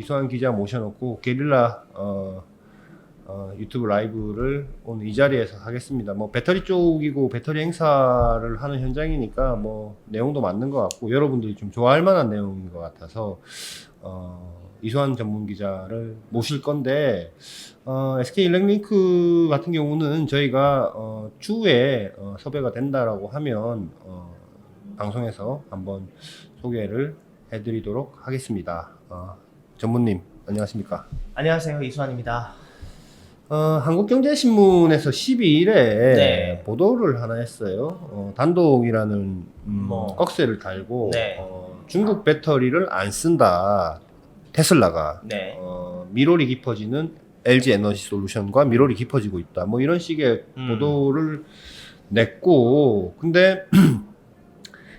이수환 기자 모셔놓고 게릴라 유튜브 라이브를 오늘 이 자리에서 하겠습니다. 뭐 배터리 쪽이고 배터리 행사를 하는 현장이니까 뭐 내용도 맞는 것 같고 여러분들이 좀 좋아할 만한 내용인 것 같아서 이수환 전문 기자를 모실 건데 SK 일렉링크 같은 경우는 저희가 추후에 섭외가 된다라고 하면 방송에서 한번 소개를 해드리도록 하겠습니다. 전무님 안녕하십니까? 안녕하세요, 이수환입니다. 한국경제신문에서 12일에 네. 보도를 하나 했어요. 단독이라는 꺽쇠를 달고 네. 중국 배터리를 안 쓴다. 테슬라가 네. 미롤이 깊어지는 LG 에너지 솔루션과 미롤이 깊어지고 있다. 뭐 이런 식의 보도를 냈고, 근데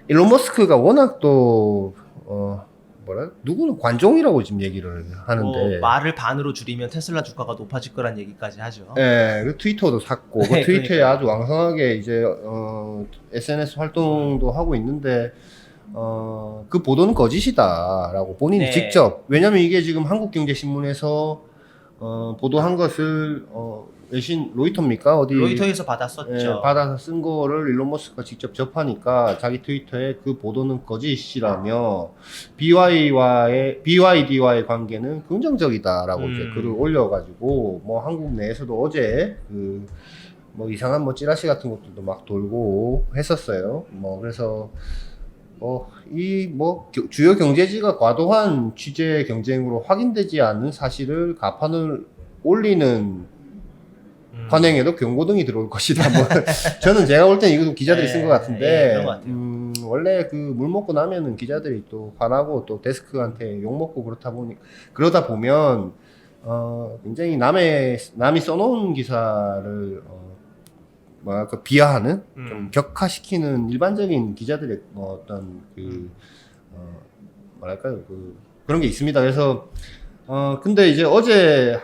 일론 머스크가 워낙 또 누구는 관종이라고 지금 얘기를 하는데 말을 반으로 줄이면 테슬라 주가가 높아질 거란 얘기까지 하죠. 네, 그 트위터도 샀고 네, 그 트위터에 그러니까요. 아주 왕성하게 이제 SNS 활동도 하고 있는데 그 보도는 거짓이다라고 본인이 네. 직접, 왜냐면 이게 지금 한국경제신문에서 보도한 것을 외신 로이터입니까? 어디 로이터에서 받았었죠. 받아서 쓴 거를 일론 머스크가 직접 접하니까 자기 트위터에 그 보도는 거짓이라며 BYD와의 관계는 긍정적이다라고 이제 글을 올려가지고 뭐 한국 내에서도 어제 그 뭐 이상한 뭐 찌라시 같은 것들도 막 돌고 했었어요. 뭐 그래서 주요 경제지가 과도한 취재 경쟁으로 확인되지 않는 사실을 가판을 올리는 관행에도 경고등이 들어올 것이다. 뭐 저는 제가 볼 땐 이것도 기자들이 쓴 것 같은데, 그런 것 같아요. 원래 그 물 먹고 나면은 기자들이 또 화나고 또 데스크한테 욕 먹고 그러다 보면 굉장히 남이 써놓은 기사를 비하하는, 좀 격하시키는 일반적인 기자들의 어떤 그런 게 있습니다. 그래서 근데 이제 어제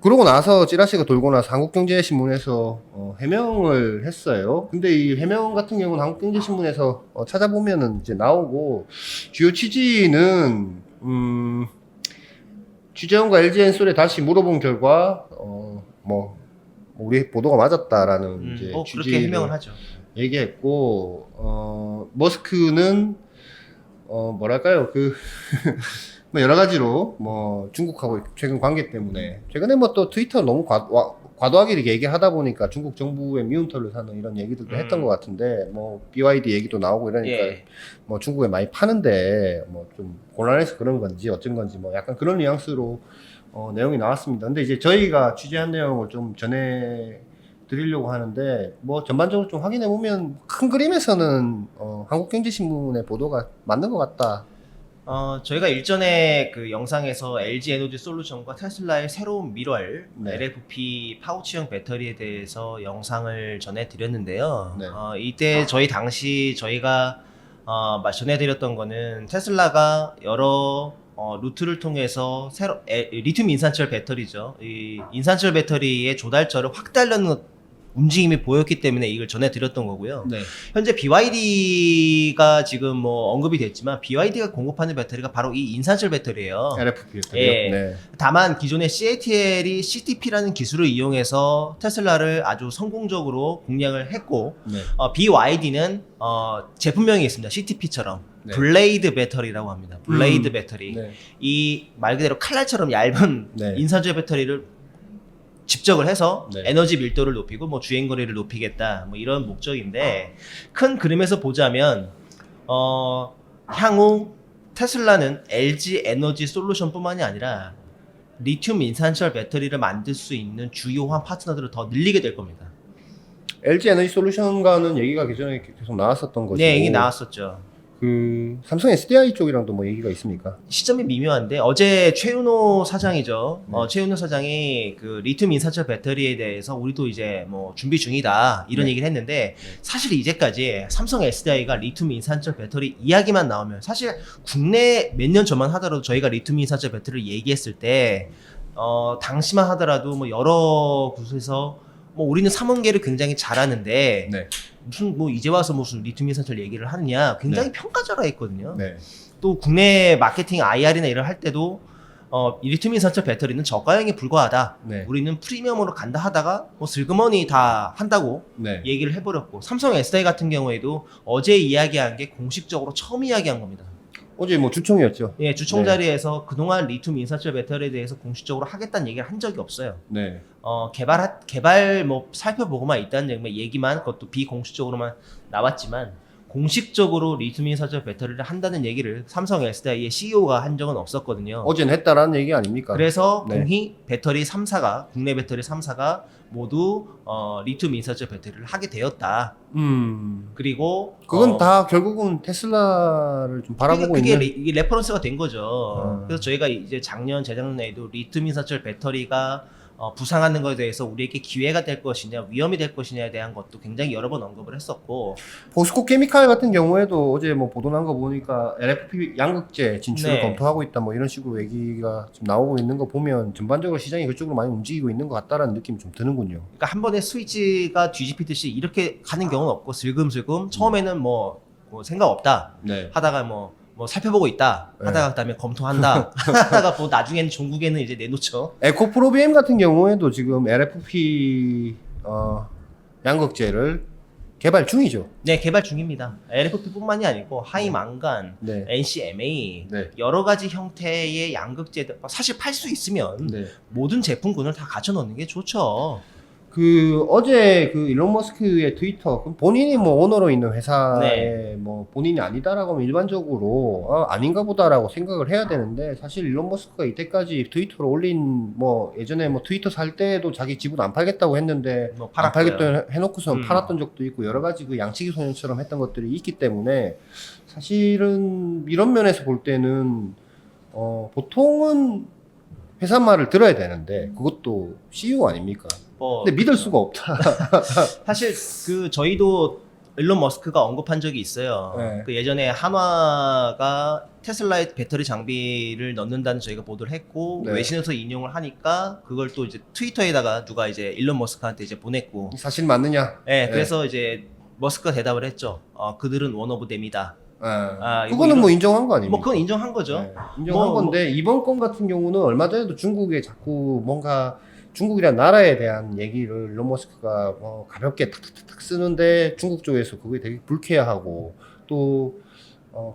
그러고 나서 찌라시가 돌고 나서 한국경제신문에서 해명을 했어요. 근데 이 해명 같은 경우는 한국경제신문에서 찾아보면은 이제 나오고, 주요 취지는 취재원과 LG엔솔에 다시 물어본 결과 우리 보도가 맞았다라는 이제 그렇게 취지를 해명을 하죠. 얘기했고, 머스크는 뭐랄까요, 뭐 여러 가지로 뭐 중국하고 최근 관계 때문에 최근에 뭐 또 트위터 너무 과도하게 이렇게 얘기하다 보니까 중국 정부의 미운털을 사는 이런 얘기들도 했던 것 같은데, 뭐 BYD 얘기도 나오고 이러니까 뭐 중국에 많이 파는데 뭐 좀 곤란해서 그런 건지 어쩐 건지 뭐 약간 그런 뉘앙스로 내용이 나왔습니다. 근데 이제 저희가 취재한 내용을 좀 전해 드리려고 하는데, 뭐 전반적으로 좀 확인해 보면 큰 그림에서는 한국경제신문의 보도가 맞는 것 같다. 저희가 일전에 그 영상에서 LG 에너지 솔루션과 테슬라의 새로운 미럴 LFP 파우치형 배터리에 대해서 영상을 전해드렸는데요. 네. 이때 당시 저희가 전해드렸던 거는 테슬라가 여러 루트를 통해서 리튬 인산철 배터리죠. 이 인산철 배터리의 조달처를 확 달려는 움직임이 보였기 때문에 이걸 전해드렸던 거고요. 네. 현재 BYD가 지금 뭐 언급이 됐지만 BYD가 공급하는 배터리가 바로 이 인산철 배터리예요. LFP 배터리요? 예. 네. 다만 기존의 CATL이 CTP라는 기술을 이용해서 테슬라를 아주 성공적으로 공략을 했고, 네. BYD는 제품명이 있습니다. CTP처럼. 네. 블레이드 배터리라고 합니다. 블레이드 배터리. 네. 이 말 그대로 칼날처럼 얇은 인산철 배터리를 집적을 해서 에너지 밀도를 높이고 뭐 주행 거리를 높이겠다, 뭐 이런 목적인데, 큰 그림에서 보자면 향후 테슬라는 LG 에너지 솔루션뿐만이 아니라 리튬 인산철 배터리를 만들 수 있는 주요한 파트너들을 더 늘리게 될 겁니다. LG 에너지 솔루션과는 얘기가 기존에 계속 나왔었던 것이고, 네, 얘기 나왔었죠. 삼성 SDI 쪽이랑도 뭐 얘기가 있습니까? 시점이 미묘한데, 어제 최윤호 사장이죠. 최윤호 사장이 그 리튬 인산철 배터리에 대해서 우리도 이제 뭐 준비 중이다, 이런 얘기를 했는데, 사실 이제까지 삼성 SDI가 리튬 인산철 배터리 이야기만 나오면, 사실 국내 몇 년 전만 하더라도 저희가 리튬 인산철 배터리를 얘기했을 때 당시만 하더라도 뭐 여러 곳에서 뭐 우리는 3원계를 굉장히 잘하는데 무슨 뭐 이제 와서 무슨 리튬 인산철 얘기를 하느냐, 굉장히 평가절하했거든요. 또 국내 마케팅 IR이나 이런 할 때도 이 리튬 인산철 배터리는 저가형에 불과하다. 네. 우리는 프리미엄으로 간다 하다가 뭐 슬그머니 다 한다고 네. 얘기를 해버렸고, 삼성 SDI 같은 경우에도 어제 이야기한 게 공식적으로 처음 이야기한 겁니다. 어제 뭐 주총이었죠. 예, 주총 자리에서 그동안 리튬 인산철 배터리에 대해서 공식적으로 하겠다는 얘기를 한 적이 없어요. 네. 개발 뭐 살펴보고만 있다는 얘기만, 그것도 비공식적으로만 나왔지만, 공식적으로 리튬 인산철 배터리를 한다는 얘기를 삼성 SDI의 CEO가 한 적은 없었거든요. 어제는 했다라는 얘기 아닙니까? 그래서 네. 공히 배터리 3사가, 국내 배터리 3사가 모두 리튬 인산철 배터리를 하게 되었다. 그리고 그건 다 결국은 테슬라를 좀 바라보고 그게 있는. 이게 레퍼런스가 된 거죠. 그래서 저희가 이제 작년, 재작년에도 리튬 인산철 배터리가 부상하는 것에 대해서 우리에게 기회가 될 것이냐, 위험이 될 것이냐에 대한 것도 굉장히 여러 번 언급을 했었고, 포스코 케미칼 같은 경우에도 어제 뭐 보도 난 거 보니까 LFP 양극재 진출을 네. 검토하고 있다 뭐 이런 식으로 얘기가 좀 나오고 있는 거 보면 전반적으로 시장이 그쪽으로 많이 움직이고 있는 것 같다라는 느낌이 좀 드는군요. 그러니까 한 번에 스위치가 뒤집히듯이 이렇게 가는 경우는 없고, 슬금슬금 처음에는 뭐 생각 없다 네. 하다가 뭐 살펴보고 있다 네. 하다가 그다음에 검토한다 하다가 뭐 나중에는 종국에는 이제 내놓죠. 에코프로비엠 같은 경우에도 지금 LFP 양극재를 개발 중이죠. 네, 개발 중입니다. LFP뿐만이 아니고 하이망간, 네. NCMA 네. 여러 가지 형태의 양극재들, 사실 팔 수 있으면 네. 모든 제품군을 다 갖춰 놓는 게 좋죠. 그 어제 그 일론 머스크의 트위터, 그럼 본인이 뭐 오너로 있는 회사에 네. 뭐 본인이 아니다라고 하면 일반적으로 아닌가 보다라고 생각을 해야 되는데, 사실 일론 머스크가 이때까지 트위터로 올린 뭐 예전에 뭐 트위터 살 때도 자기 지분 안 팔겠다고 했는데 뭐 안 팔았고요. 팔겠다 해놓고서 팔았던 적도 있고 여러 가지 그 양치기 소년처럼 했던 것들이 있기 때문에, 사실은 이런 면에서 볼 때는 보통은 회사 말을 들어야 되는데 그것도 CEO 아닙니까? 근데 믿을 수가 없다. 사실 그 저희도 일론 머스크가 언급한 적이 있어요. 네. 그 예전에 한화가 테슬라의 배터리 장비를 넣는다는 저희가 보도를 했고, 네. 외신에서 인용을 하니까 그걸 또 이제 트위터에다가 누가 이제 일론 머스크한테 이제 보냈고, 사실 맞느냐? 네, 그래서 이제 머스크가 대답을 했죠. 그들은 원 오브 댐이다. 이거 그거는 뭐 인정한 거 아닙니까? 뭐 그건 인정한 거죠. 네, 인정한 뭐, 건데 이번 건 같은 경우는 얼마 전에도 중국에 자꾸 뭔가 중국이라는 나라에 대한 얘기를 일론 머스크가 가볍게 탁탁탁 쓰는데 중국 쪽에서 그게 되게 불쾌해하고 또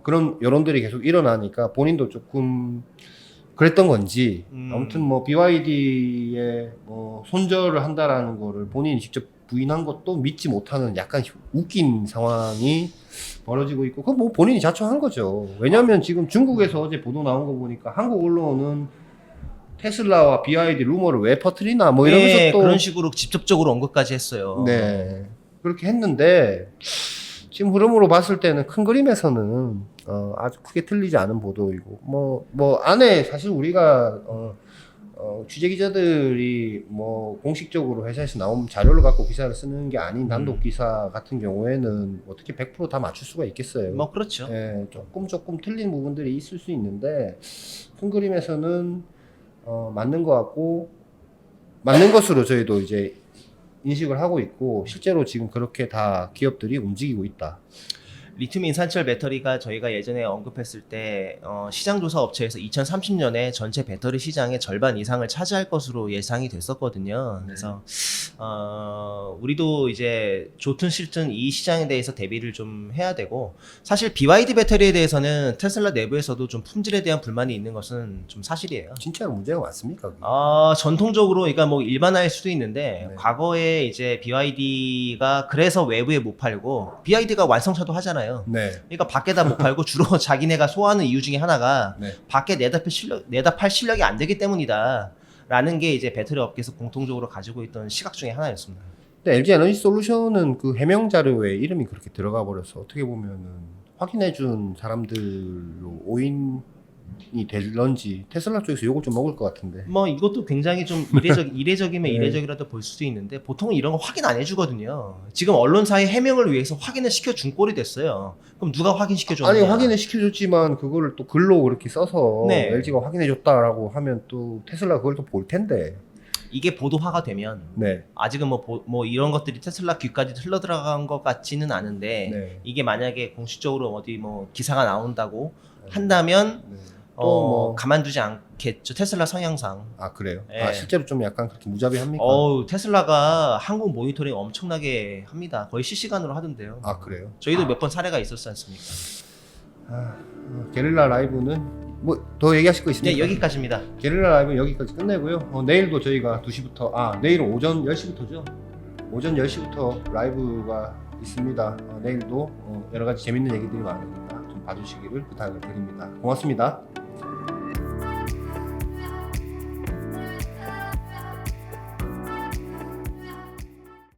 그런 여론들이 계속 일어나니까 본인도 조금 그랬던 건지, 아무튼 뭐 BYD에 뭐 손절을 한다라는 거를 본인이 직접 부인한 것도 믿지 못하는 약간 웃긴 상황이 벌어지고 있고, 그건 뭐 본인이 자초한 거죠. 왜냐면 지금 중국에서 어제 보도 나온 거 보니까 한국 언론은 테슬라와 BYD 루머를 왜 퍼뜨리나 뭐 이러면서 네, 또 그런 식으로 직접적으로 언급까지 했어요. 네, 그렇게 했는데 지금 흐름으로 봤을 때는 큰 그림에서는 아주 크게 틀리지 않은 보도이고, 뭐 안에 사실 우리가 취재 기자들이 뭐 공식적으로 회사에서 나온 자료를 갖고 기사를 쓰는 게 아닌 단독 기사 같은 경우에는 어떻게 100% 다 맞출 수가 있겠어요. 뭐 그렇죠. 예, 조금 틀린 부분들이 있을 수 있는데 큰 그림에서는 맞는 것 같고, 맞는 것으로 저희도 이제 인식을 하고 있고, 실제로 지금 그렇게 다 기업들이 움직이고 있다. 리튬 인산철 배터리가 저희가 예전에 언급했을 때 시장조사 업체에서 2030년에 전체 배터리 시장의 절반 이상을 차지할 것으로 예상이 됐었거든요. 그래서 우리도 이제 좋든 싫든 이 시장에 대해서 대비를 좀 해야 되고, 사실 BYD 배터리에 대해서는 테슬라 내부에서도 좀 품질에 대한 불만이 있는 것은 좀 사실이에요. 진짜로 문제가 많습니까? 그게? 전통적으로, 그러니까 뭐 일반화일 수도 있는데, 네. 과거에 이제 BYD가 그래서 외부에 못 팔고, BYD가 완성차도 하잖아요. 네. 그러니까 밖에다 못 팔고 주로 자기네가 소화하는 이유 중에 하나가 네. 밖에 내다 팔 실력이 안 되기 때문이다 라는 게 이제 배터리 업계에서 공통적으로 가지고 있던 시각 중에 하나였습니다. 근데 LG 에너지 솔루션은 그 해명 자료에 이름이 그렇게 들어가 버려서 어떻게 보면은 확인해 준 사람들로 오인이 될런지 테슬라 쪽에서 욕을 좀 먹을 것 같은데. 뭐 이것도 굉장히 좀 이례적이면 네. 이례적이라도 볼 수도 있는데, 보통은 이런 거 확인 안 해주거든요. 지금 언론사의 해명을 위해서 확인을 시켜준 꼴이 됐어요. 그럼 누가 확인시켜줬느냐? 아니, 확인을 시켜줬지만 그거를 또 글로 그렇게 써서 네. LG가 확인해줬다라고 하면 또 테슬라 그걸 또 볼 텐데. 이게 보도화가 되면 네. 아직은 뭐 이런 것들이 테슬라 귀까지 흘러 들어간 것 같지는 않은데, 네. 이게 만약에 공식적으로 어디 뭐 기사가 나온다고 한다면 네. 뭐- 가만두지 않겠죠. 테슬라 성향상. 아 그래요? 예. 아 실제로 좀 약간 그렇게 무자비합니까? 테슬라가 한국 모니터링 엄청나게 합니다. 거의 실시간으로 하던데요. 아 그래요? 저희도 몇 번 사례가 있었지 않습니까? 게릴라 라이브는 뭐 더 얘기하실 거 있습니까? 네, 여기까지입니다. 게릴라 라이브는 여기까지 끝내고요. 내일도 저희가 2시부터 내일은 오전 10시부터죠. 오전 10시부터 라이브가 있습니다. 내일도 여러 가지 재밌는 얘기들이 많으니까 좀 봐주시기를 부탁을 드립니다. 고맙습니다.